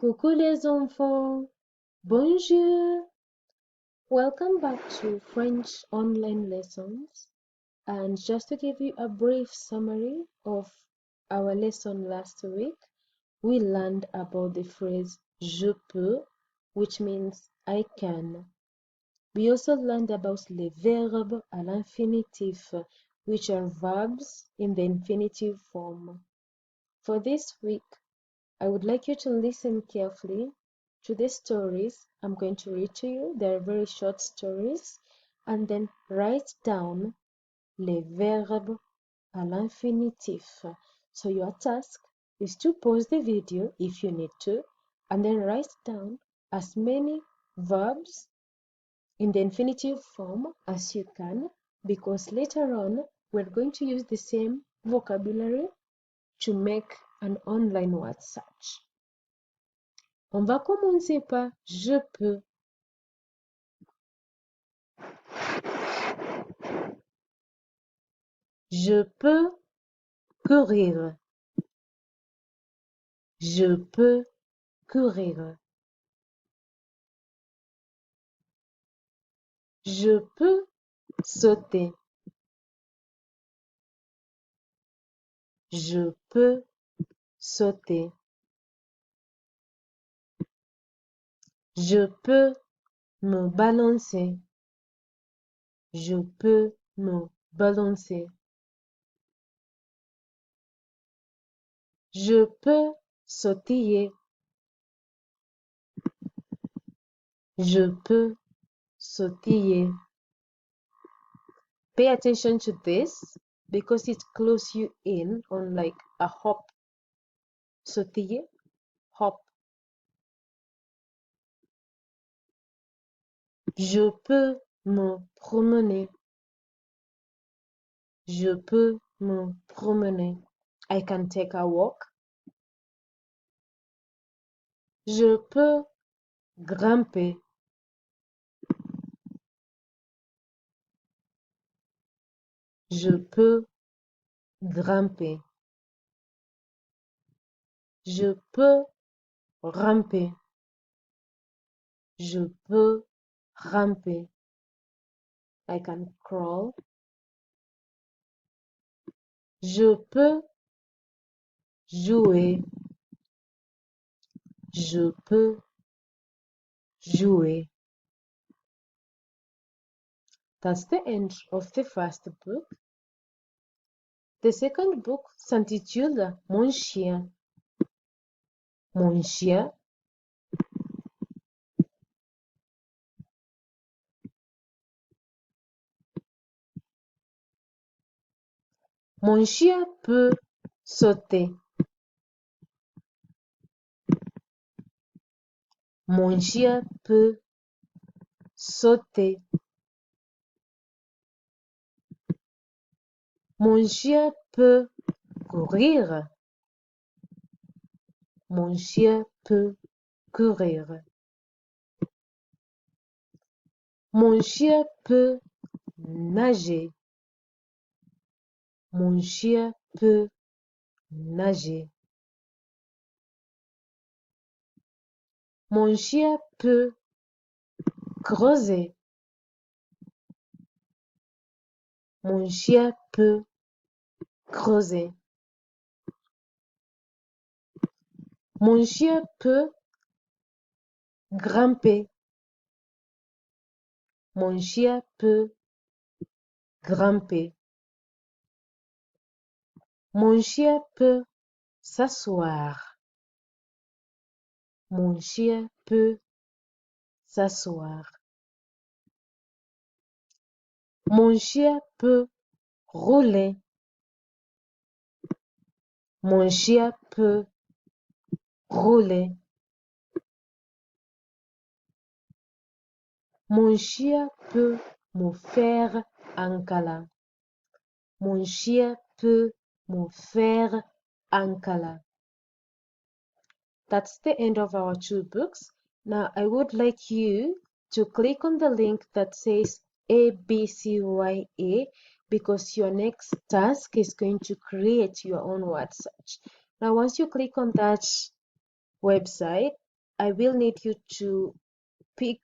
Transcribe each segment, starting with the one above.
Coucou les enfants, bonjour. Welcome back to French online lessons. And just to give you a brief summary of our lesson last week, we learned about the phrase je peux, which means I can. We also learned about les verbes à l'infinitif, which are verbs in the infinitive form. For this week, I would like you to listen carefully to the stories I'm going to read to you. They are very short stories. And then write down les verbes à l'infinitif. So your task is to pause the video if you need to, and then write down as many verbs in the infinitive form as you can, because later on we're going to use the same vocabulary to make an online word search. On va commencer par je peux. Je peux courir. Je peux courir. Je peux sauter. Je peux sauter. Je peux me balancer. Je peux me balancer. Je peux sautiller. Je peux sautiller. Pay attention to this because it clues you in on like a hop. Sautiller, hop. Je peux me promener. Je peux me promener. I can take a walk. Je peux grimper. Je peux grimper. Je peux ramper. Je peux ramper. I can crawl. Je peux jouer. Je peux jouer. That's the end of the first book. The second book s'intitule Mon chien. Mon chien. Mon chien peut sauter. Mon chien peut sauter. Mon chien peut courir. Mon chien peut courir. Mon chien peut nager. Mon chien peut nager. Mon chien peut creuser. Mon chien peut creuser. Mon chien peut grimper. Mon chien peut grimper. Mon chien peut s'asseoir. Mon chien peut s'asseoir. Mon chien peut rouler. Mon chien peut rouler. Mon chien peut me faire un câlin. Mon chien peut me faire un câlin. That's the end of our two books. Now I would like you to click on the link that says ABCYA because your next task is going to create your own word search. Now once you click on that website, I will need you to pick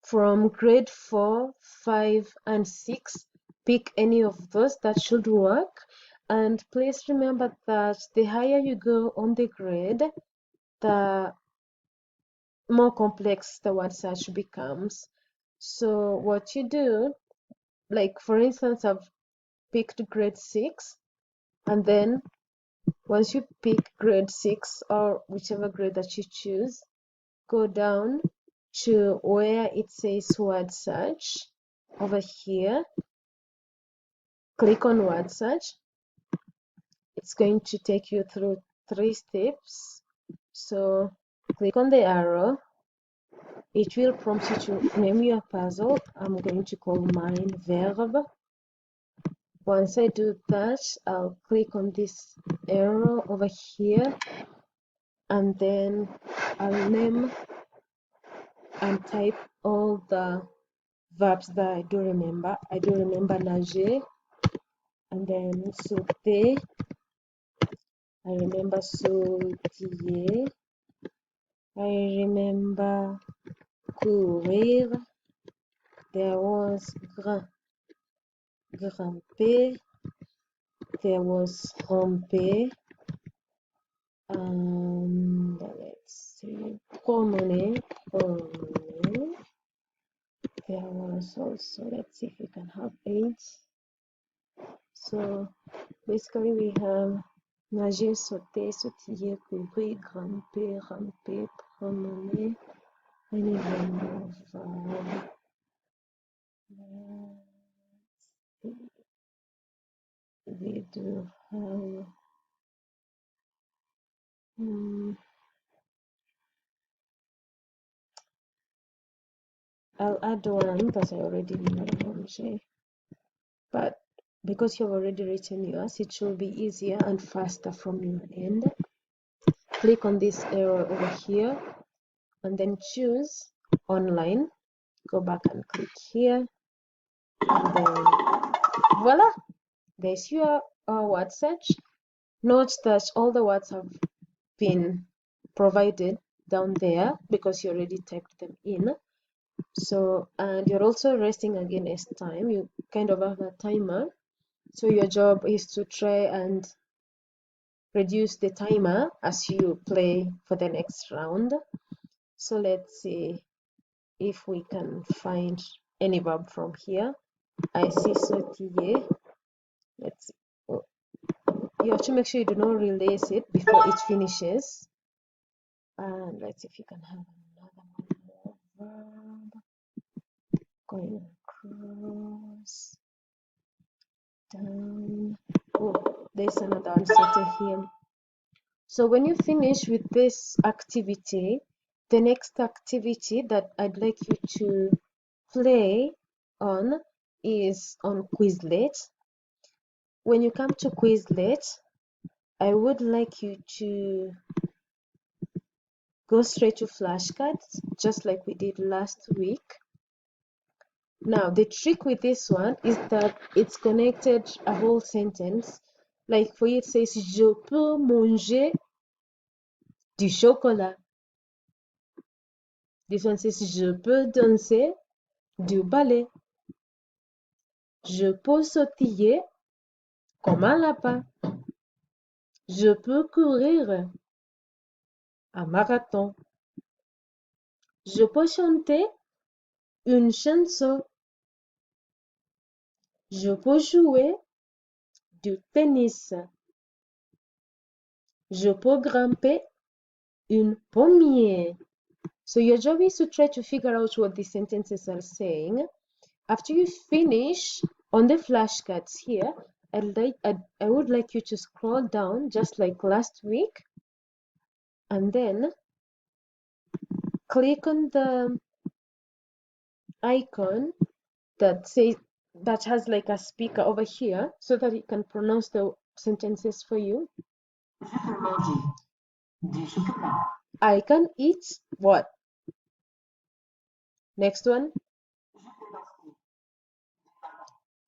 from grade 4, 5, and 6. Pick any of those that should work. And please remember that the higher you go on the grade, the more complex the word search becomes. So what you do, like for instance, I've picked grade 6, and then once you pick grade 6 or whichever grade that you choose, go down to where it says word search over here. Click on word search. It's going to take you through 3 steps. So click on the arrow. It will prompt you to name your puzzle. I'm going to call mine verb. Once I do that, I'll click on this arrow over here, and then I'll name and type all the verbs that I do remember. I do remember nager, and then sauter. I remember sautiller. I remember courir. There was grimper. There was ramper. Let's see, promener. There was also, let's see if we can have 8. So basically we have nager, sauter, sautiller, courir, grimper, ramper, promener, and even more verb. We do have I'll add one that I already know, but because you've already written yours, it will be easier and faster from your end. Click on this arrow over here and then choose online. Go back and click here, and then voila, there's your word search. Note that all the words have been provided down there because you already typed them in. So, and you're also resting against time. You kind of have a timer. So your job is to try and reduce the timer as you play for the next round. So let's see if we can find any verb from here. I see sautiller. Let's see. Oh, you have to make sure you do not release it before it finishes. And let's see if you can have another one more verb. Going across, down. Oh, there's another one sorted here. So when you finish with this activity, the next activity that I'd like you to play on is on Quizlet. When you come to Quizlet, I would like you to go straight to flashcards, just like we did last week. Now, the trick with this one is that it's connected a whole sentence. Like for you, it says, Je peux manger du chocolat. This one says, Je peux danser du ballet. Je peux sautiller comme un lapin. Je peux courir un marathon. Je peux chanter une chanson. Je peux jouer du tennis. Je peux grimper une pommier. So your job is to try to figure out what these sentences are saying. After you finish on the flashcards here, I would like you to scroll down just like last week, and then click on the icon that has like a speaker over here so that it can pronounce the sentences for you. Je peux manger du chocolat. I can eat what? Next one.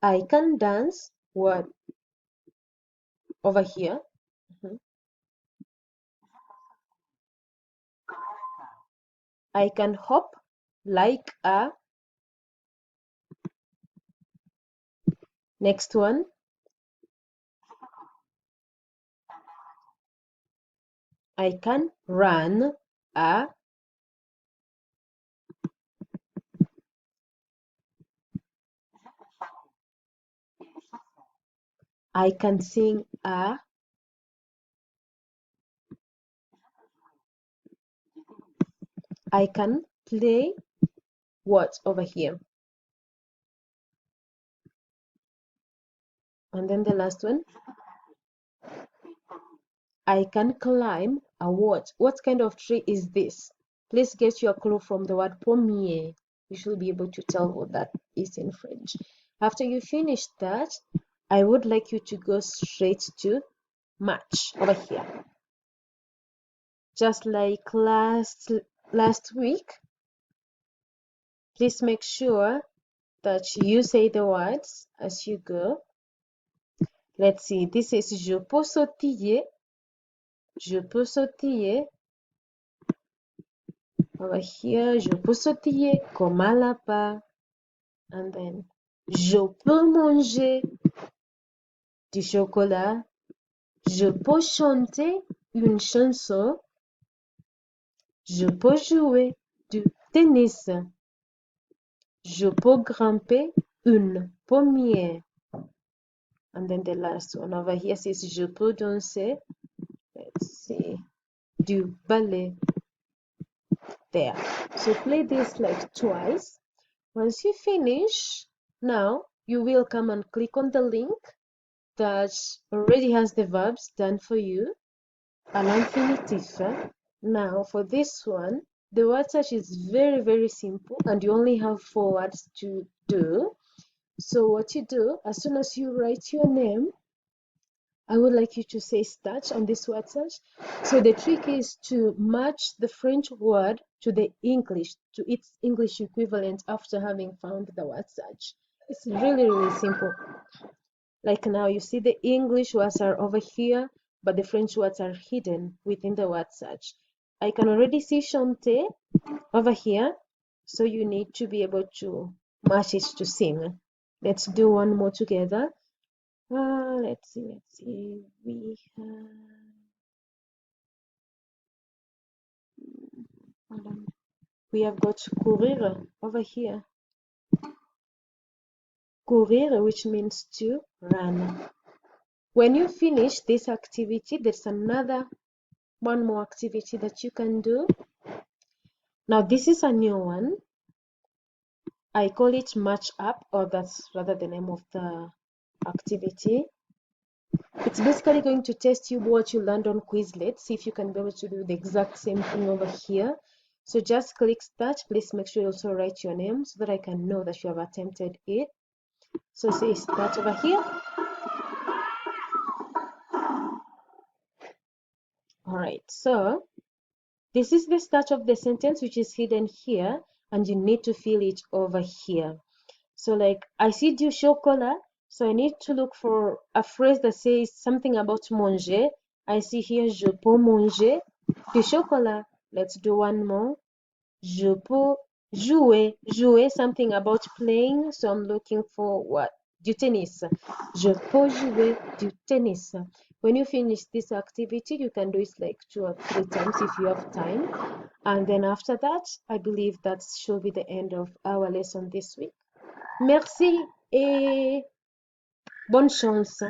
I can dance what? Over here. I can hop like a. Next one. I can run a. I can sing a. I can play what over here? And then the last one. I can climb a what? What kind of tree is this? Please get your clue from the word pommier. You should be able to tell what that is in French. After you finish that, I would like you to go straight to match over here. Just like last week, please make sure that you say the words as you go. Let's see, this is je peux sautiller. Je peux sautiller. Over here, je peux sautiller comme un lapin. And then, je peux manger du chocolat. Je peux chanter une chanson. Je peux jouer du tennis. Je peux grimper une pommière. And then the last one over here says je peux danser. Let's see. Du ballet. There. So play this like twice. Once you finish, now you will come and click on the link that already has the verbs done for you. À l'infinitif. Now for this one, the word search is very, very simple and you only have 4 words to do. So what you do, as soon as you write your name, I would like you to say start on this word search. So the trick is to match the French word to the English, to its English equivalent after having found the word search. It's really, really simple. Like now you see the English words are over here, but the French words are hidden within the word search. I can already see chanter over here, so you need to be able to match it to sing. Let's do one more together. Let's see. We have got courir over here. Courir, which means to run. When you finish this activity, there's one more activity that you can do. Now this is a new one. I call it match up, or that's rather the name of the activity. It's basically going to test you what you learned on Quizlet, see if you can be able to do the exact same thing over here. So just click start. Please make sure you also write your name so that I can know that you have attempted it. So say start over here. All right, so this is the start of the sentence, which is hidden here, and you need to fill it over here. So like, I see du chocolat, so I need to look for a phrase that says something about manger. I see here, je peux manger du chocolat. Let's do one more. Je peux jouer. Jouer, something about playing. So I'm looking for what? Du tennis. Je peux jouer du tennis. When you finish this activity, you can do it like 2 or 3 times if you have time. And then after that, I believe that should be the end of our lesson this week. Merci et bonne chance.